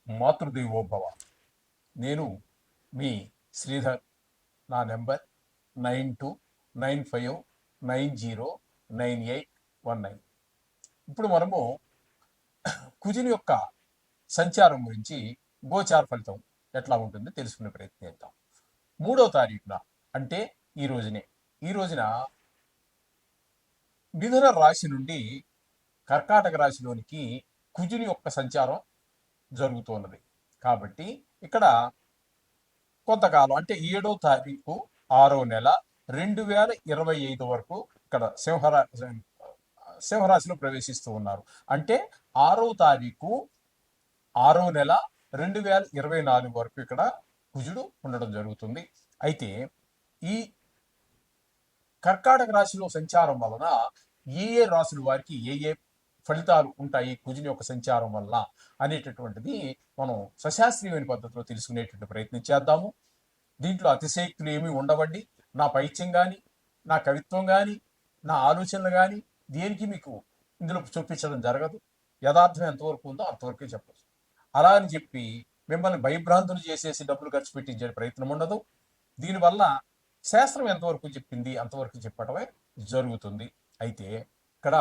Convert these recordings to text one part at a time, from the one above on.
మాతృదేవోభవ. నేను మీ శ్రీధర్. నా నెంబర్ 9295909819. ఇప్పుడు మనము కుజుని యొక్క సంచారం గురించి, గోచార ఫలితం ఎట్లా ఉంటుందో తెలుసుకునే ప్రయత్నం చేద్దాం. 3వ తారీఖున అంటే ఈ రోజున మిథున రాశి నుండి కర్కాటక రాశిలోనికి కుజుని యొక్క సంచారం జరుగుతున్నది. కాబట్టి ఇక్కడ కొంతకాలం అంటే 7వ తారీఖు 6వ నెల 2025 వరకు ఇక్కడ సింహరాశిలో ప్రవేశిస్తూ ఉన్నారు. అంటే 6వ తారీఖు 6వ నెల 2024 వరకు ఇక్కడ కుజుడు ఉండడం జరుగుతుంది. అయితే ఈ కర్కాటక రాశిలో సంచారం వలన ఏ రాశుల వారికి ఏ ఫలితాలు ఉంటాయి కుజుని యొక్క సంచారం వల్ల అనేటటువంటిది మనం సశాస్త్రీయమైన పద్ధతిలో తెలుసుకునేటువంటి ప్రయత్నం చేద్దాము. దీంట్లో అతిశయక్తులు ఏమీ ఉండవండి. నా పైత్యం కానీ, నా కవిత్వం కానీ, నా ఆలోచనలు కానీ దేనికి మీకు ఇందులో చూపించడం జరగదు. యథార్థం ఎంతవరకు ఉందో అంతవరకే చెప్పచ్చు. అలా అని చెప్పి మిమ్మల్ని భయభ్రాంతులు చేసేసి డబ్బులు ఖర్చు పెట్టించే ప్రయత్నం ఉండదు. దీనివల్ల శాస్త్రం ఎంతవరకు చెప్పింది అంతవరకు చెప్పడమే జరుగుతుంది. అయితే ఇక్కడ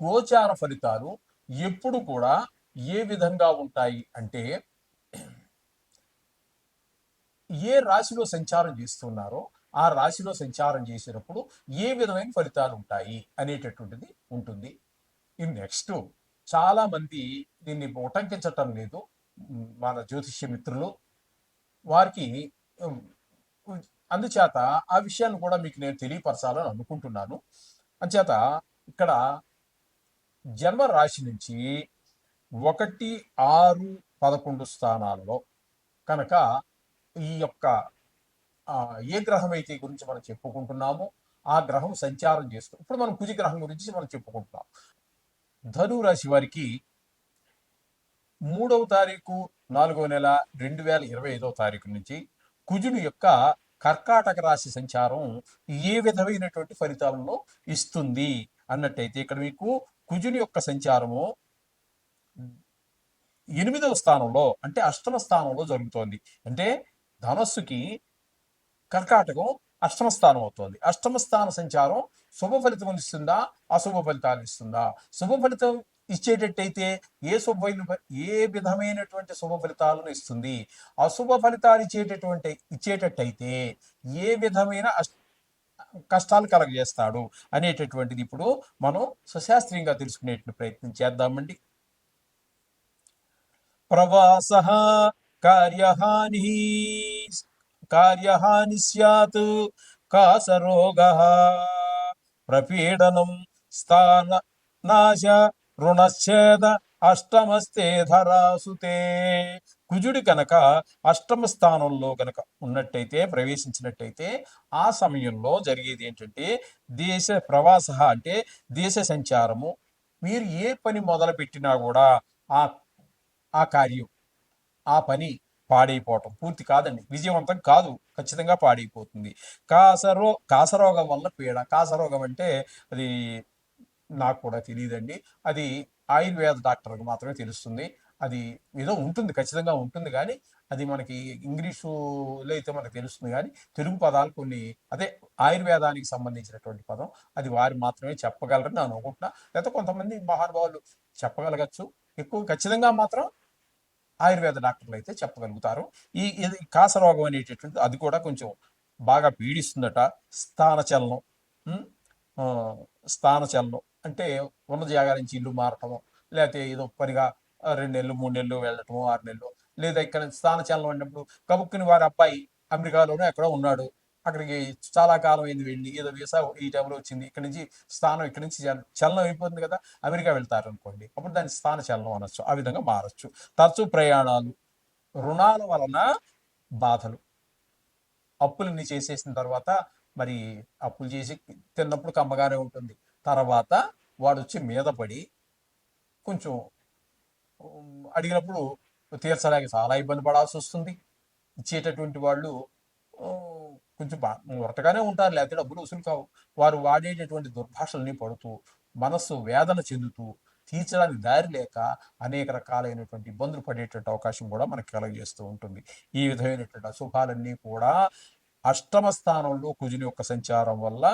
గోచార ఫలితాలు ఎప్పుడు కూడా ఏ విధంగా ఉంటాయి అంటే, ఏ రాశిలో సంచారం చేస్తున్నారో ఆ రాశిలో సంచారం చేసినప్పుడు ఏ విధమైన ఫలితాలు ఉంటాయి అనేటటువంటిది ఉంటుంది. ఈ నెక్స్ట్ చాలా మంది దీన్ని ఉటంకించటం లేదు. మన జ్యోతిష్య మిత్రులు వారికి అందుచేత ఆ విషయాన్ని కూడా మీకు నేను తెలియపరచాలని అనుకుంటున్నాను. అందుచేత ఇక్కడ జన్మ రాశి నుంచి 1, 6, 11 స్థానాల్లో కనుక ఈ యొక్క ఏ గ్రహం అయితే గురించి మనం చెప్పుకుంటున్నామో ఆ గ్రహం సంచారం చేస్తూ, ఇప్పుడు మనం కుజ గ్రహం గురించి మనం చెప్పుకుంటున్నాం. ధను రాశి వారికి 3వ తారీఖు 4వ నెల 2025వ తారీఖు నుంచి కుజుని యొక్క కర్కాటక రాశి సంచారం ఏ విధమైనటువంటి ఫలితాలను ఇస్తుంది అన్నట్టయితే, ఇక్కడ మీకు కుజుని యొక్క సంచారము 8వ స్థానంలో అంటే అష్టమ స్థానంలో జరుగుతోంది. అంటే ధనస్సుకి కర్కాటకం అష్టమ స్థానం అవుతుంది. అష్టమ స్థాన సంచారం శుభ ఫలితం ఇస్తుందా, అశుభ ఫలితాలు ఇస్తుందా? శుభ ఫలితం ఇచ్చేటట్టయితే ఏ విధమైనటువంటి శుభ ఫలితాలను ఇస్తుంది, అశుభ ఫలితాలు ఇచ్చేటట్టయితే ఏ విధమైన కష్టాలు కలగజేస్తాడు అనేటటువంటిది ఇప్పుడు మనం సశాస్త్రీయంగా తెలుసుకునేటువంటి ప్రయత్నం చేద్దామండి. ప్రవాస కార్యహాని స్యాత్, కాసరోగ ప్రపీడనం స్థాన నాశ రుణఛేద అష్టమస్తే ధరాసుతే. కుజుడి కనుక అష్టమ స్థానంలో కనుక ఉన్నట్టయితే, ప్రవేశించినట్టయితే ఆ సమయంలో జరిగేది ఏంటంటే దేశ ప్రవాస అంటే దేశ సంచారము. మీరు ఏ పని మొదలు పెట్టినా కూడా ఆ కార్యం, ఆ పని పాడైపోవటం, పూర్తి కాదండి, విజయవంతం కాదు, ఖచ్చితంగా పాడైపోతుంది. కాసరోగం వల్ల పీడ. కాసరోగం అంటే అది నాకు కూడా తెలియదండి. అది ఆయుర్వేద డాక్టర్కి మాత్రమే తెలుస్తుంది. అది ఏదో ఉంటుంది, ఖచ్చితంగా ఉంటుంది, కానీ అది మనకి ఇంగ్లీషులో అయితే మనకు తెలుస్తుంది. కానీ తెలుగు పదాలు కొన్ని, అదే ఆయుర్వేదానికి సంబంధించినటువంటి పదం, అది వారు మాత్రమే చెప్పగలరని నేను అనుకుంటున్నా. లేకపోతే కొంతమంది మహానుభావులు చెప్పగలగచ్చు. ఎక్కువ ఖచ్చితంగా మాత్రం ఆయుర్వేద డాక్టర్లు అయితే చెప్పగలుగుతారు. ఇది కాసరోగం అనేటటువంటి అది కూడా కొంచెం బాగా పీడిస్తుందట. స్థానచలనం స్థానచలనం అంటే ఉన్న జాగా నుంచి ఇల్లు మారటము, లేకపోతే ఏదో పనిగా 2 నెలలు 3 నెలలు వెళ్ళటము, 6 నెలలు, లేదా ఇక్కడ స్థానచలనం అన్నప్పుడు కబుక్కుని వారి అబ్బాయి అమెరికాలోనే ఎక్కడో ఉన్నాడు, అక్కడికి చాలా కాలం అయింది వెళ్ళి, ఏదో వీసా ఈ టైంలో వచ్చింది, ఇక్కడ నుంచి చలనం అయిపోతుంది కదా, అమెరికా వెళ్తారు అనుకోండి, అప్పుడు దాన్ని స్థాన చలనం అనొచ్చు. ఆ విధంగా మారచ్చు. తరచూ ప్రయాణాలు, రుణాల వలన బాధలు, అప్పులన్నీ చేసేసిన తర్వాత మరి అప్పులు చేసి తిన్నప్పుడు కమ్మగానే ఉంటుంది, తర్వాత వాడు వచ్చి మీద పడి కొంచెం అడిగినప్పుడు తీర్చలేక చాలా ఇబ్బంది పడాల్సి వస్తుంది. ఇచ్చేటటువంటి వాళ్ళు కొంచెం మొరటగానే ఉంటారు, లేకపోతే డబ్బులు వసూలు కావు. వారు వాడేటటువంటి దుర్భాషల్ని పడుతూ మనస్సు వేదన చెందుతూ తీర్చడానికి దారి లేక అనేక రకాలైనటువంటి ఇబ్బందులు పడేటువంటి అవకాశం కూడా మనకి కలగజేస్తూ ఉంటుంది. ఈ విధమైనటువంటి అశుభాలన్నీ కూడా అష్టమ స్థానంలో కుజుని యొక్క సంచారం వల్ల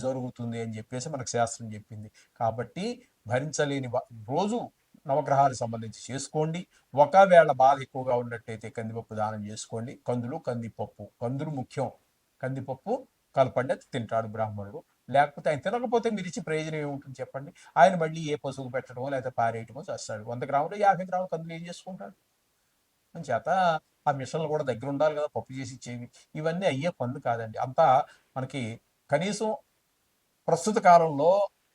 జరుగుతుంది అని చెప్పేసి మనకు శాస్త్రం చెప్పింది. కాబట్టి భరించలేని రోజు నవగ్రహాలకు సంబంధించి చేసుకోండి. ఒకవేళ బాధ ఎక్కువగా ఉన్నట్టయితే కందిపప్పు దానం చేసుకోండి. కందులు, కందిపప్పు, కందులు ముఖ్యం. కందిపప్పు కలపండి, అది తింటాడు బ్రాహ్మణుడు. లేకపోతే ఆయన తినకపోతే మీరు ఇచ్చి ప్రయోజనం ఏముంటుంది చెప్పండి. ఆయన మళ్ళీ ఏ పశువుకు పెట్టడమో లేకపోతే పారేయటమో చేస్తాడు. 100 గ్రాములు 50 గ్రాములు కందులు ఏం చేసుకుంటాడు అని చేత ఆ మిషన్లు కూడా దగ్గర ఉండాలి కదా, పప్పు చేసి ఇచ్చేవి. ఇవన్నీ అయ్యే పనులు కాదండి. అంతా మనకి కనీసం ప్రస్తుత కాలంలో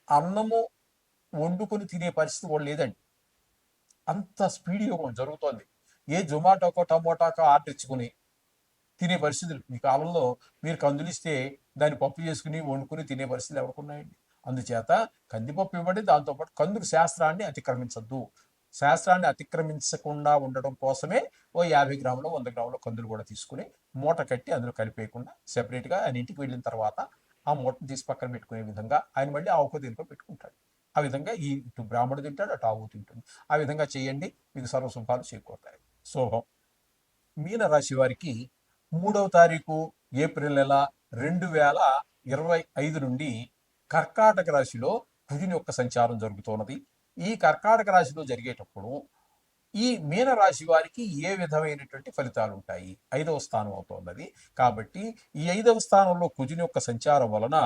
అన్నము వండుకొని తినే పరిస్థితి కూడా లేదండి. అంత స్పీడ్ యుగం జరుగుతోంది. ఏ జొమాటోకో టమోటాకో ఆర్డర్ ఇచ్చుకుని తినే పరిస్థితులు. ఈ కాలంలో మీరు కందులిస్తే దాన్ని పప్పు చేసుకుని వండుకుని తినే పరిస్థితులు ఎవరికున్నాయండి. అందుచేత కందిపప్పు ఇవ్వండి, దాంతోపాటు కందుకు శాస్త్రాన్ని అతిక్రమించద్దు. శాస్త్రాన్ని అతిక్రమించకుండా ఉండడం కోసమే ఓ 50 గ్రాములు 100 గ్రాముల కందులు కూడా తీసుకుని మూట కట్టి అందులో కలిపేయకుండా సెపరేట్గా ఆయన ఇంటికి వెళ్ళిన తర్వాత ఆ మూటను తీసి పక్కన పెట్టుకునే విధంగా ఆయన మళ్ళీ ఆవుకో దీంట్లో పెట్టుకుంటాడు. ఆ విధంగా ఇటు బ్రాహ్మణుడు తింటాడు, అటు ఆవు తింటుంది. ఆ విధంగా చేయండి, మీకు సర్వశుభాలు చేకూరుతాయి. శుభం. మీనరాశి వారికి 3వ తారీఖు ఏప్రిల్ నెల 2025 నుండి కర్కాటక రాశిలో కుజుని యొక్క సంచారం జరుగుతున్నది. ఈ కర్కాటక రాశిలో జరిగేటప్పుడు ఈ మీనరాశి వారికి ఏ విధమైనటువంటి ఫలితాలు ఉంటాయి? 5వ స్థానం అవుతున్నది. కాబట్టి ఈ 5వ స్థానంలో కుజుని యొక్క సంచారం వలన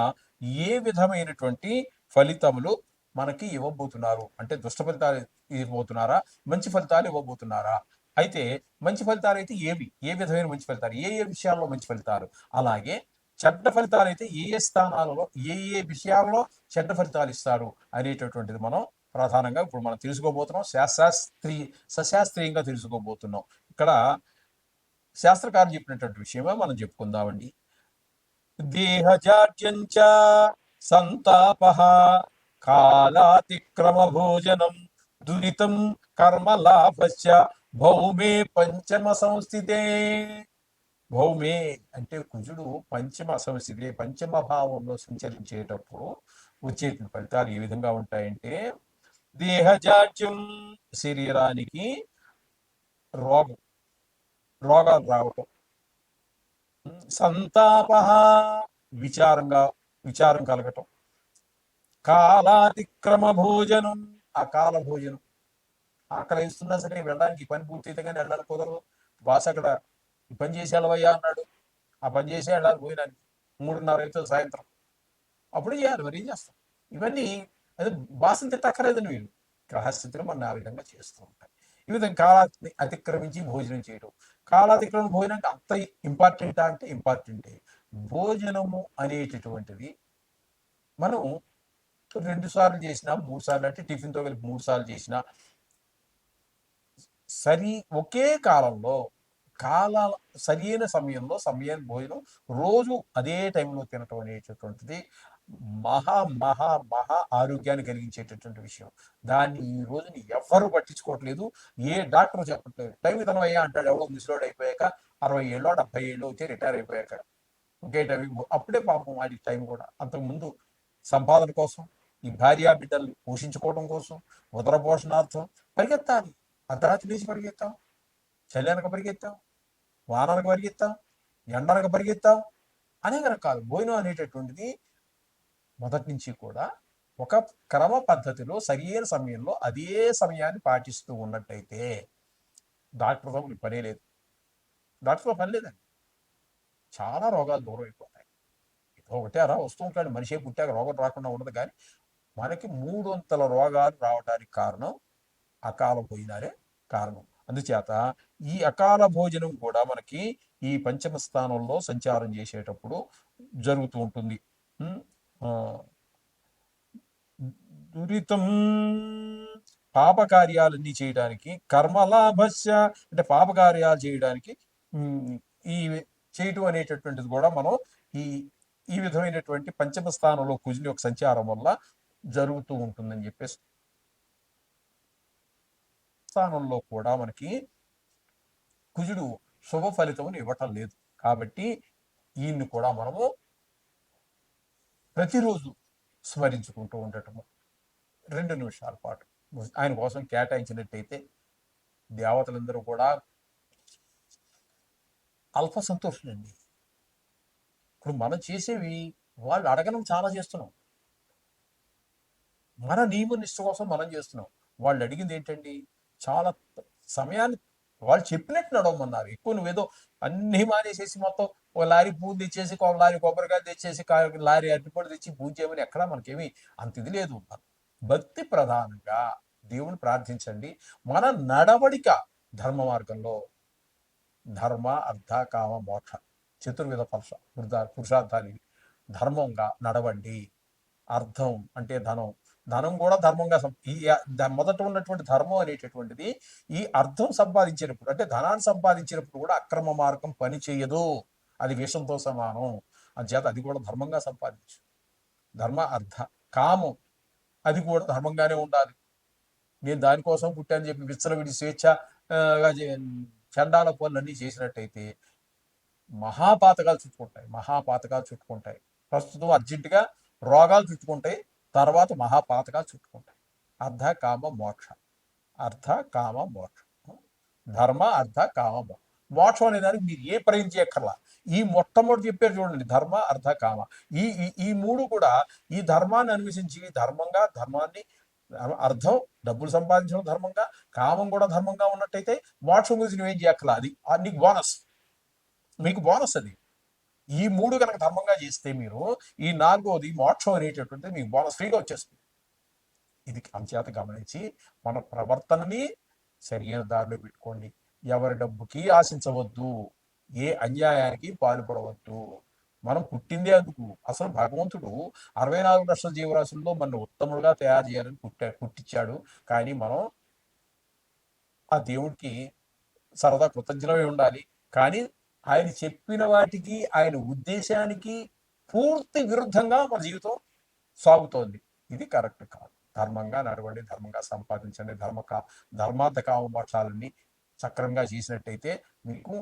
ఏ విధమైనటువంటి ఫలితములు మనకి ఇవ్వబోతున్నారు? అంటే దుష్ట ఫలితాలు ఇవ్వబోతున్నారా, మంచి ఫలితాలు ఇవ్వబోతున్నారా? అయితే మంచి ఫలితాలు అయితే ఏవి? ఏ విధమైన మంచి ఫలితాలు, ఏ ఏ విషయాల్లో మంచి ఫలితాలు, అలాగే చెడ్డ ఫలితాలు అయితే ఏ ఏ స్థానాలలో ఏ ఏ విషయాల్లో చెడ్డ ఫలితాలు ఇస్తారు అనేటటువంటిది మనం ప్రధానంగా ఇప్పుడు మనం తెలుసుకోబోతున్నాం. సశాస్త్రీయంగా తెలుసుకోబోతున్నాం. ఇక్కడ శాస్త్రకారులు చెప్పినటువంటి విషయమే మనం చెప్పుకుందామండి. దేహజాడ్యంచ సంతాపః కాలాతిక్రమ భోజనం దురితం కర్మలాభశ్చ భౌమే పంచమ సంస్థితే. భౌమే అంటే కుజుడు పంచమ సంస్థితే, పంచమ భావంలో సంచరించేటప్పుడు వచ్చే ఫలితాలు ఏ విధంగా ఉంటాయంటే, దేహజాడ్యం శరీరానికి రోగాలు రావటం, సంతాప విచారం కలగటం, కాలాతిక్రమ భోజనం అకాల భోజనం. ఆకలి వేస్తున్నా సరే వెళ్ళడానికి, పని పూర్తయితే కానీ వెళ్ళడానికి కుదరదు. బాస్ అక్కడ ఈ పని చేసి వెళ్ళవయ్యా అన్నాడు, ఆ పని చేసి వెళ్ళాలి పోయినానికి 3:30 అవుతుంది సాయంత్రం, అప్పుడు చేయాలి, మరి ఏం చేస్తాం. ఇవన్నీ అదే బాస్ని తిట్టక్కర్లేదని వీళ్ళు గ్రహస్థితిలో మన ఆ విధంగా చేస్తూ ఉంటాయి. ఈ విధంగా కాలాన్ని అతిక్రమించి భోజనం చేయడం. కాలాతిక్రమణ భోజనం అంటే అంత ఇంపార్టెంటా అంటే ఇంపార్టెంటే. భోజనము అనేటటువంటిది మనం 2 సార్లు చేసినా 3 సార్లు, అంటే టిఫిన్తో కలిపి 3 సార్లు చేసినా ఒకే కాలంలో సరైన సమయంలో సమయాన్ని భోజనం రోజు అదే టైంలో తినటం అనేటటువంటిది మహా మహా మహా ఆరోగ్యాన్ని కలిగించేటటువంటి విషయం. దాన్ని ఈ రోజుని ఎవరు పట్టించుకోవట్లేదు. ఏ డాక్టర్ చెప్పట్లేదు. టైం తినవయ్యా అంటాడు ఎవడో ముసలోడు అయిపోయాక, 60 ఏళ్ళో 70 ఏళ్ళు వచ్చి రిటైర్ అయిపోయాక. ఇంకే టైం అప్పుడే పాపం వాడి టైం కూడా. అంతకుముందు సంపాదన కోసం, ఈ భార్యా బిడ్డల్ని పోషించుకోవడం కోసం, ఉదర పోషణార్థం పరిగెత్తాలి. అర్ధరాత్రి లేచి పరిగెత్తాం, చల్లనక పరిగెత్తాం, వాననక పరిగెత్తాం, ఎండనక పరిగెత్తాం, అనేక రకాలు. భోజనం అనేటటువంటిది మొదటి నుంచి కూడా ఒక క్రమ పద్ధతిలో సరైన సమయంలో అదే సమయాన్ని పాటిస్తూ ఉన్నట్టయితే డాక్టర్తో పనే లేదు. డాక్టర్తో పని లేదండి. చాలా రోగాలు దూరం అయిపోతాయి. ఒకటే అలా వస్తూ ఉంటాడు, మనిషి పుట్టాక రోగం రాకుండా ఉండదు. కానీ మనకి 300 రోగాలు రావడానికి కారణం అకాల భోజనాలే కారణం. అందుచేత ఈ అకాల భోజనం కూడా మనకి ఈ పంచమ స్థానంలో సంచారం చేసేటప్పుడు జరుగుతూ ఉంటుంది. దురితం పాపకార్యాలన్నీ చేయడానికి, కర్మలాభస్య అంటే పాపకార్యాలు చేయడానికి ఈ చేయటం అనేటటువంటిది కూడా మనం ఈ విధమైనటువంటి పంచమ స్థానంలో కుజుని యొక్క సంచారం వల్ల జరుగుతూ ఉంటుందని చెప్పేసి స్థానంలో కూడా మనకి కుజుడు శుభ ఫలితమును ఇవ్వటం లేదు. కాబట్టి ఈయన్ని కూడా మనము ప్రతిరోజు స్మరించుకుంటూ ఉండటము 2 నిమిషాల పాటు ఆయన కోసం కేటాయించినట్టయితే దేవతలందరూ కూడా అల్ప సంతోషులండి. ఇప్పుడు మనం చేసేవి వాళ్ళు అడగడం చాలా చేస్తున్నాం. మన నియమ నిష్ట కోసం మనం చేస్తున్నాం. వాళ్ళు అడిగింది ఏంటండి? చాలా సమయాన్ని వాళ్ళు చెప్పినట్టు నడవమన్నారు. ఎక్కువ నువ్వేదో అన్నీ మానేసేసి మొత్తం ఒక లారీ పూలు తెచ్చేసి, ఒక లారీ కొబ్బరికాయలు తెచ్చేసి, లారీ అరటిపళ్ళు తెచ్చి పూజ చేయమని ఎక్కడా మనకేమి అంత ఇది లేదు. భక్తి ప్రధానంగా దేవుని ప్రార్థించండి. మన నడవడిక ధర్మ మార్గంలో ధర్మ, అర్థ, కామ, మోక్ష చతుర్విధ పురుషార్థాలు ధర్మంగా నడవండి. అర్థం అంటే ధనం, ధనం కూడా ధర్మంగా ఈ మొదట ఉన్నటువంటి ధర్మం అనేటటువంటిది ఈ అర్థం సంపాదించినప్పుడు అంటే ధనాన్ని సంపాదించినప్పుడు కూడా అక్రమ మార్గం పని చేయదు. అది విషంతో సమానం. చేత అది కూడా ధర్మంగా సంపాదించు. ధర్మ, అర్థ, కామం అది కూడా ధర్మంగానే ఉండాలి. నేను దానికోసం పుట్టాను చెప్పి విచ్చలవిడి స్వేచ్ఛ చండాల పనులన్నీ చేసినట్టయితే మహాపాతకాలు చుట్టుకుంటాయి. ప్రస్తుతం అర్జెంటుగా రోగాలు చుట్టుకుంటాయి, తర్వాత మహాపాతకాలు చుట్టుకుంటాయి. అర్ధ కామ మోక్ష, అర్ధ కామ మోక్ష, ధర్మ, అర్ధ, కామ, మోక్షం అనే దానికి మీరు ఏ ప్రయత్నం చేయక్కర్లా. ఈ మొట్టమొదటి చెప్పారు చూడండి, ధర్మ, అర్ధ, కామ. ఈ ఈ మూడు కూడా ఈ ధర్మాన్ని అన్వేషించి ధర్మాన్ని అర్థం డబ్బులు సంపాదించడం ధర్మంగా, కామం కూడా ధర్మంగా ఉన్నట్టయితే మోక్షం గురించి నువ్వేం చేయక్కర్లా. అది నీకు బోనస్, మీకు బోనస్ అది. ఈ మూడు కనుక ధర్మంగా చేస్తే మీరు ఈ నాలుగోది మోక్షం అనేటటువంటిది మీకు బోనస్ ఫ్రీగా వచ్చేస్తుంది. ఇది అంచేత గమనించి మన ప్రవర్తనని సరైన దారిలో పెట్టుకోండి. ఎవరి డబ్బుకి ఆశించవద్దు, ఏ అన్యాయానికి పాల్పడవద్దు. మనం పుట్టిందే అందుకు. అసలు భగవంతుడు 64 లక్షల జీవరాశుల్లో మన ఉత్తముడుగా తయారు చేయాలని పుట్టించాడు. కానీ మనం ఆ దేవుడికి సరదా కృతజ్ఞమై ఉండాలి. కానీ ఆయన చెప్పిన వాటికి, ఆయన ఉద్దేశానికి పూర్తి విరుద్ధంగా మన జీవితం సాగుతోంది. ఇది కరెక్ట్ కాదు. ధర్మంగా నడవండి, ధర్మంగా సంపాదించండి, ధర్మార్థ కామ మోక్షాలన్నీ సక్రమంగా చేసినట్టయితే మీకు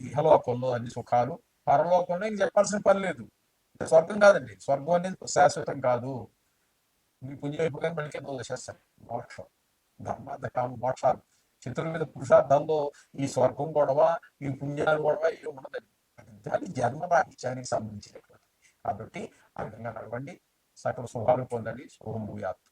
ఇహలోకంలో అన్ని సుఖాలు, పరలోకంలో ఇంక చెప్పాల్సిన పని లేదు. స్వర్గం కాదండి, స్వర్గం అనేది శాశ్వతం కాదు. మీ పుణ్యమైపోయిన మళ్ళీ వచ్చేస్తాను మోక్షం. ధర్మార్థ కామ మోక్షాలు చతుర్విధ పురుషార్థంలో ఈ స్వర్గం గొడవ, ఈ పుణ్యాలు గొడవ ఏమి ఉండదండి. అది జన్మరాహిత్యానికి సంబంధించినటువంటి. కాబట్టి ఆ విధంగా నడవండి, సకల శుభాలు పొందండి. శుభం భూయాత్.